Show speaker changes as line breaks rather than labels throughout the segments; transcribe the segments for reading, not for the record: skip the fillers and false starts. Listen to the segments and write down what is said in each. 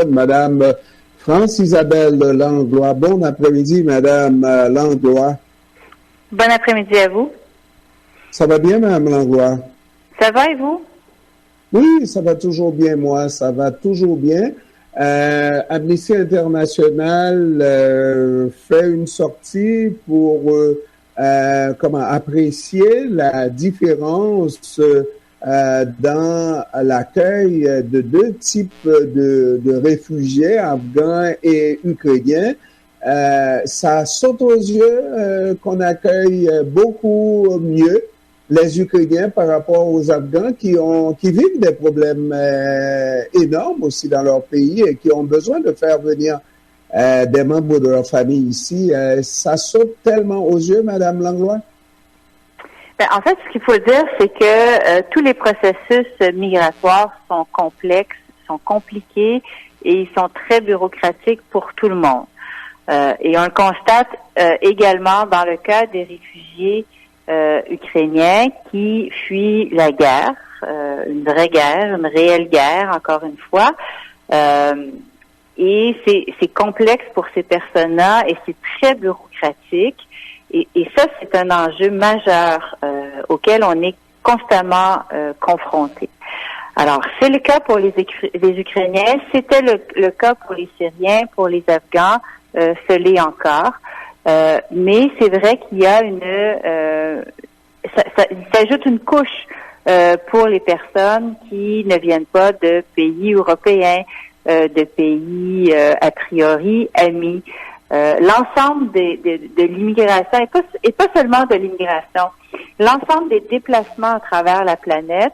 Madame France-Isabelle Langlois. Bon après-midi, Madame Langlois.
Bon après-midi à vous.
Ça va bien, Madame Langlois?
Ça va et vous?
Oui, ça va toujours bien, moi. Ça va toujours bien. Amnesty International fait une sortie pour apprécier la différence dans l'accueil de deux types de réfugiés, afghans et ukrainiens. Ça saute aux yeux qu'on accueille beaucoup mieux les Ukrainiens par rapport aux Afghans qui vivent des problèmes énormes aussi dans leur pays et qui ont besoin de faire venir des membres de leur famille ici. Ça saute tellement aux yeux, Madame Langlois?
En fait, ce qu'il faut dire, c'est que tous les processus migratoires sont complexes, sont compliqués et ils sont très bureaucratiques pour tout le monde. Et on le constate également dans le cas des réfugiés ukrainiens qui fuient la guerre, une vraie guerre, une réelle guerre, encore une fois. Et c'est complexe pour ces personnes-là et c'est très bureaucratique. Et ça, c'est un enjeu majeur auquel on est constamment confronté. Alors, c'est le cas pour les Ukrainiens, c'était le cas pour les Syriens, pour les Afghans, ce l'est encore. Mais c'est vrai qu'il y a ça s'ajoute une couche pour les personnes qui ne viennent pas de pays européens, de pays a priori amis. L'ensemble de l'immigration, et pas seulement de l'immigration, l'ensemble des déplacements à travers la planète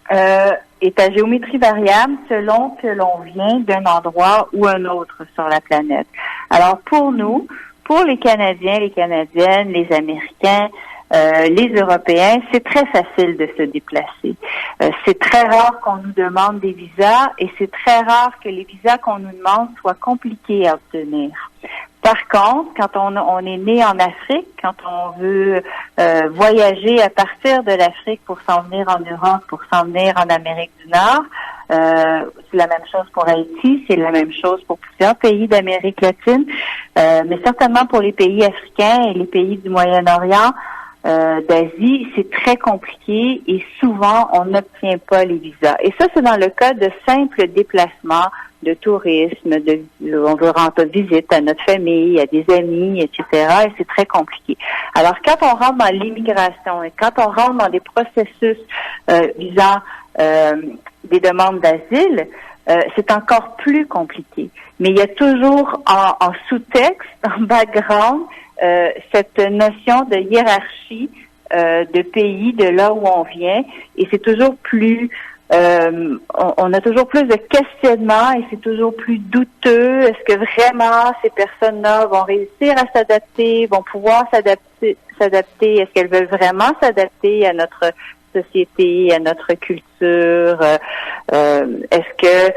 est à géométrie variable selon que l'on vient d'un endroit ou un autre sur la planète. Alors pour nous, pour les Canadiens, les Canadiennes, les Américains, les Européens, c'est très facile de se déplacer. C'est très rare qu'on nous demande des visas et c'est très rare que les visas qu'on nous demande soient compliqués à obtenir. Par contre, quand on est né en Afrique, quand on veut voyager à partir de l'Afrique pour s'en venir en Europe, pour s'en venir en Amérique du Nord, c'est la même chose pour Haïti, c'est la même chose pour plusieurs pays d'Amérique latine, mais certainement pour les pays africains et les pays du Moyen-Orient, d'Asie, c'est très compliqué et souvent on n'obtient pas les visas. Et ça, c'est dans le cas de simples déplacements, de tourisme, on veut rendre visite à notre famille, à des amis, etc. Et c'est très compliqué. Alors, quand on rentre dans l'immigration et quand on rentre dans des processus visant des demandes d'asile, c'est encore plus compliqué. Mais il y a toujours en sous-texte, en background, cette notion de hiérarchie de pays, de là où on vient, et c'est toujours plus on a toujours plus de questionnements et c'est toujours plus douteux. Est-ce que vraiment ces personnes-là vont réussir à s'adapter, vont pouvoir s'adapter? Est-ce qu'elles veulent vraiment s'adapter à notre société, à notre culture? Est-ce que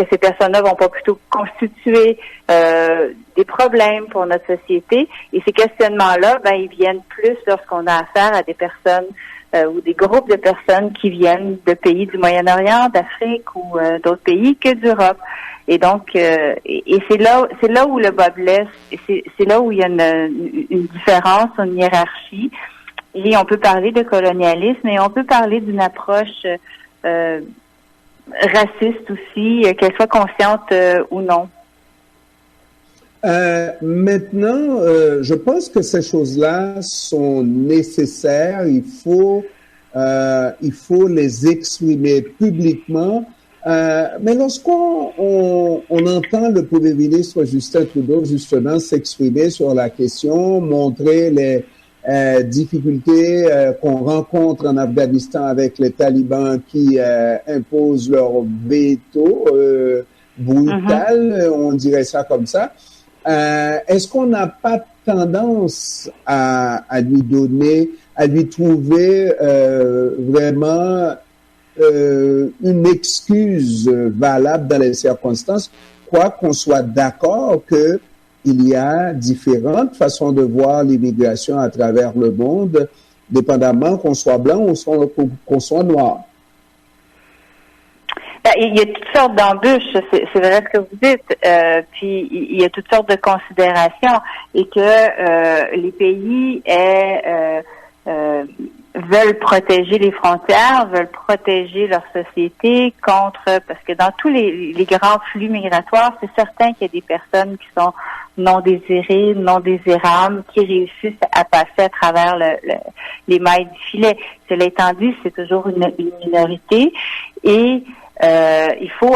ces personnes-là vont pas plutôt constituer des problèmes pour notre société? Et ces questionnements-là, ils viennent plus lorsqu'on a affaire à des personnes ou des groupes de personnes qui viennent de pays du Moyen-Orient, d'Afrique ou d'autres pays que d'Europe. Et donc, c'est là où le bas blesse. C'est là où il y a une différence, une hiérarchie. Et on peut parler de colonialisme et on peut parler d'une approche raciste aussi, qu'elle soit consciente ou non.
Maintenant, je pense que ces choses-là sont nécessaires. Il faut les exprimer publiquement. Mais lorsqu'on entend le Premier ministre Justin Trudeau justement s'exprimer sur la question, montrer les difficultés qu'on rencontre en Afghanistan avec les talibans qui imposent leur veto brutal, on dirait ça comme ça. Est-ce qu'on n'a pas tendance à lui trouver vraiment une excuse valable dans les circonstances, quoi qu'on soit d'accord qu'il y a différentes façons de voir l'immigration à travers le monde, dépendamment qu'on soit blanc ou qu'on soit noir?
Ben, il y a toutes sortes d'embûches, c'est vrai ce que vous dites. Puis il y a toutes sortes de considérations et que les pays veulent protéger les frontières, veulent protéger leur société contre, parce que dans tous les grands flux migratoires, c'est certain qu'il y a des personnes qui sont non désirées, non désirables, qui réussissent à passer à travers les mailles du filet. Cela étant dit, c'est toujours une minorité et il faut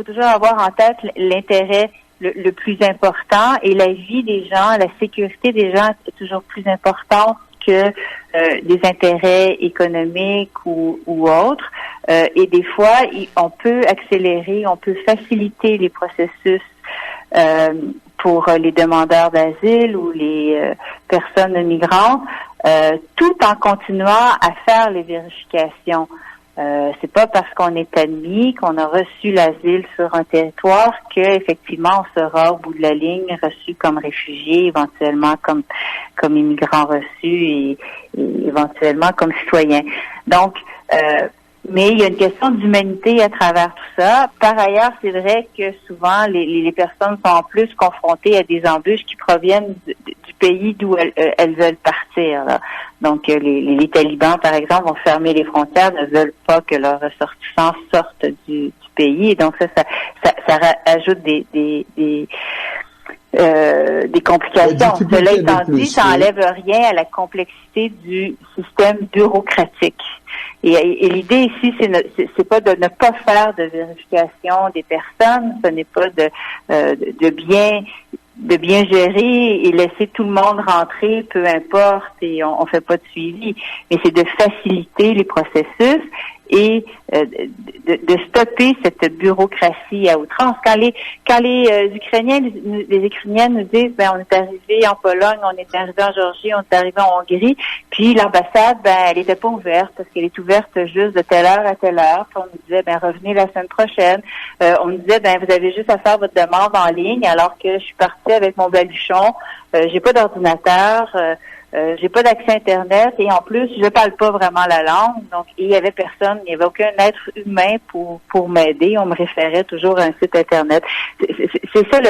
toujours avoir en tête l'intérêt le plus important et la vie des gens, la sécurité des gens est toujours plus importante que des intérêts économiques ou autres. Et des fois, on peut accélérer, on peut faciliter les processus pour les demandeurs d'asile ou les personnes migrantes, tout en continuant à faire les vérifications. C'est pas parce qu'on est admis, qu'on a reçu l'asile sur un territoire que effectivement on sera au bout de la ligne reçu comme réfugié, éventuellement comme immigrant reçu et éventuellement comme citoyen. Donc, mais il y a une question d'humanité à travers tout ça. Par ailleurs, c'est vrai que souvent les personnes sont en plus confrontées à des embûches qui proviennent du pays d'où elles veulent partir. Là. Donc, les talibans, par exemple, vont fermer les frontières, ne veulent pas que leurs ressortissants sortent du pays. Et donc, ça ajoute des complications. Cela étant dit, ça n'enlève rien à la complexité du système bureaucratique. Et l'idée ici, c'est pas de ne pas faire de vérification des personnes, ce n'est pas de bien gérer et laisser tout le monde rentrer, peu importe, et on fait pas de suivi. Mais c'est de faciliter les processus et de stopper cette bureaucratie à outrance. Quand les Ukrainiens, les Ukrainiennes nous disent, on est arrivé en Pologne, on est arrivé en Géorgie, on est arrivé en Hongrie, puis l'ambassade, elle était pas ouverte parce qu'elle est ouverte juste de telle heure à telle heure. Puis on nous disait, revenez la semaine prochaine. On nous disait, vous avez juste à faire votre demande en ligne, alors que je suis partie avec mon baluchon, j'ai pas d'ordinateur. J'ai pas d'accès Internet et en plus, je parle pas vraiment la langue. Donc, il y avait personne, il n'y avait aucun être humain pour m'aider. On me référait toujours à un site Internet. C'est ça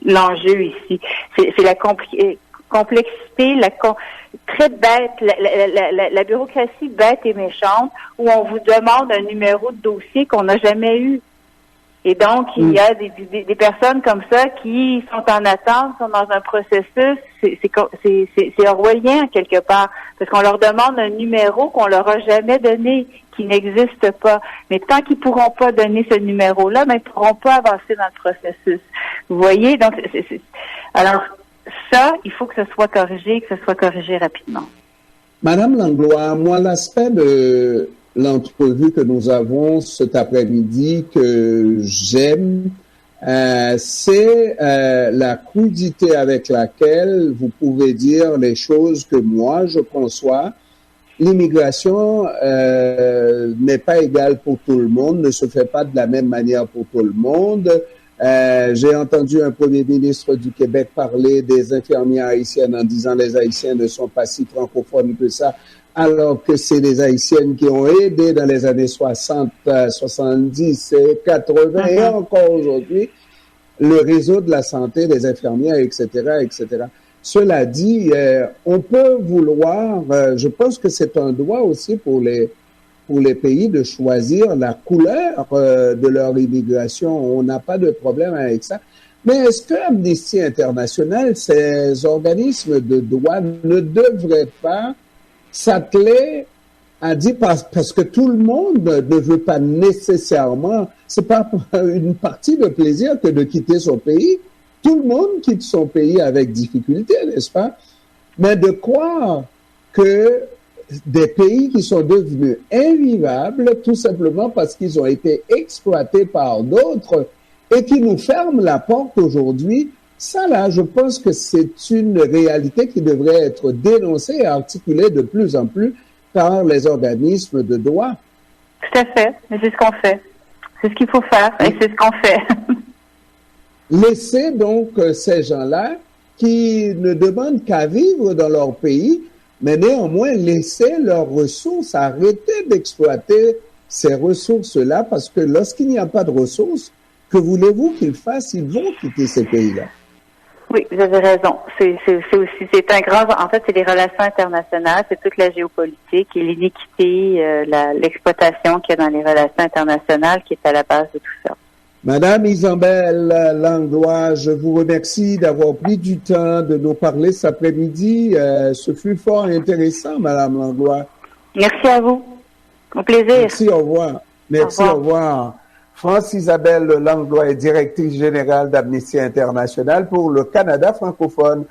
l'enjeu ici. C'est la complexité, très bête, la bureaucratie bête et méchante où on vous demande un numéro de dossier qu'on n'a jamais eu. Et donc, il y a des personnes comme ça qui sont en attente, sont dans un processus, c'est orwellien quelque part, parce qu'on leur demande un numéro qu'on leur a jamais donné, qui n'existe pas. Mais tant qu'ils pourront pas donner ce numéro-là, ils pourront pas avancer dans le processus. Vous voyez? Donc, alors, ça, il faut que ce soit corrigé, rapidement.
Madame Langlois, moi, l'aspect de l'entrevue que nous avons cet après-midi que j'aime, c'est la crudité avec laquelle vous pouvez dire les choses que moi je conçois. L'immigration n'est pas égale pour tout le monde, ne se fait pas de la même manière pour tout le monde. J'ai entendu un premier ministre du Québec parler des infirmières haïtiennes en disant les Haïtiens ne sont pas si francophones que ça, alors que c'est les Haïtiennes qui ont aidé dans les années 60, 70 et 80 et encore aujourd'hui le réseau de la santé, des infirmières, etc., etc. Cela dit, on peut vouloir, je pense que c'est un droit aussi pour les pays de choisir la couleur de leur immigration. On n'a pas de problème avec ça. Mais est-ce que Amnesty International, ces organismes de droit ne devraient pas s'atteler à dire parce que tout le monde ne veut pas nécessairement, c'est pas une partie de plaisir que de quitter son pays. Tout le monde quitte son pays avec difficulté, n'est-ce pas? Mais de croire que des pays qui sont devenus invivables tout simplement parce qu'ils ont été exploités par d'autres et qui nous ferment la porte aujourd'hui, ça là, je pense que c'est une réalité qui devrait être dénoncée et articulée de plus en plus par les organismes de droit.
Tout à fait, mais c'est ce qu'on fait. C'est ce qu'il faut faire et c'est ce qu'on fait.
Laissez donc ces gens-là qui ne demandent qu'à vivre dans leur pays, mais néanmoins laisser leurs ressources, arrêter d'exploiter ces ressources-là, parce que lorsqu'il n'y a pas de ressources, que voulez-vous qu'ils fassent? Ils vont quitter ces pays-là.
Oui, vous avez raison. C'est un grand, en fait, c'est les relations internationales, c'est toute la géopolitique et l'iniquité, l'exploitation qu'il y a dans les relations internationales qui est à la base de tout ça.
Madame Isabelle Langlois, je vous remercie d'avoir pris du temps de nous parler cet après-midi. Ce fut fort intéressant, Madame Langlois.
Merci à vous. Au plaisir.
Merci, au revoir. Merci, au revoir. France-Isabelle Langlois est directrice générale d'Amnesty International pour le Canada francophone.